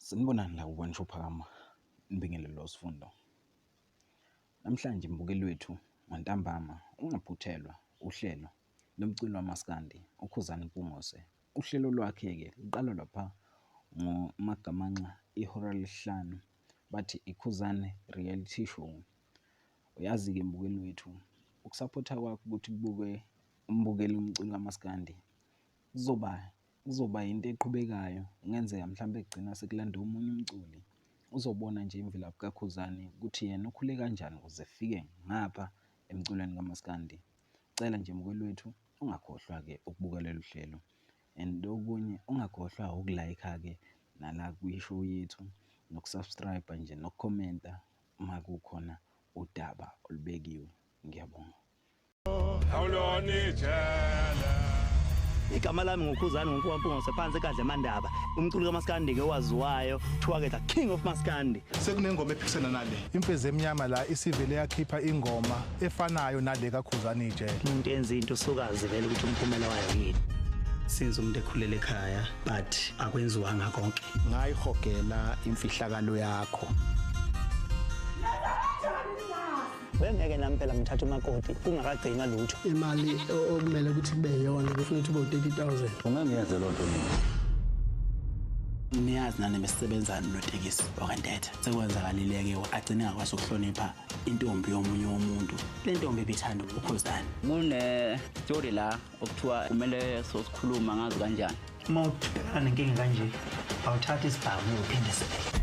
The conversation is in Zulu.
Sanibonani la ukwanisho phakama nibingelelo sifundo. Namhlanje mbukeli wethu ngantambama ungaphuthelwa uhlelo lomculo wamaskandi uKhuzani Mpungose. Uhlelo lwakhe ke liqala lapha ngoMagamanxa ihora lesihlanu bathi iKhuzani Reality Show. Uyazi ke mbukeli wethu ukusupporta kwakho ukuthi kubuke umbukeli umculo wamaskandi kuzoba into eqhubekayo. Kungenzeka mhlawumbe egcina sekulanda omunye umculi. Uzobona nje imvelaphi kaKhuzani ukuthi yena ukhule kanjani ukuze efike ngapha emculweni kamaskandi. Cela nje mbukeli wethu ungakhohlwa ke ukubuka lolu hlelo, and okunye ungakhohlwa ukulike ke nala kwishow yethu nokusubscribe nje nokukhomenta uma kukhona udaba olubekiwe. Ngiyabonga. Igama lami nguKhuzani Mpungose phansi ekadla eMandaba. Umculo kaMaskandi ke owaziwayo kuthiwa ke the king of Maskandi. Sekunengoma ephikisana nale. Imfezi emnyama la isivele yakhipha ingoma efanayo nale kaKhuzani ijele. Umuntu enza into sokazi vele ukuthi umphumela wayo yini. Since umuntu ekhulele ekhaya but akwenziwanga konke. Ngayihogela imfihlakalo yakho. Bengeke nampela ngithatha umakoti kungakagcina lutho. Imali okumele ukuthi kube yona kufuna ukuthi ube 30,000. Ungangiyazi lonto mina. Niyazi nani besisebenza notekisi okandethe. Sekwenzakalile ke agcina ngakwazi ukuhlonipha intombi yomunye umuntu. Le ntombi ebithanda uKhuzani. Kune story la okuthiwa kumele sosikhuluma ngazi kanjani. Mawuthana nenkinga kanje awuthatha isibhamu uphinde sibele.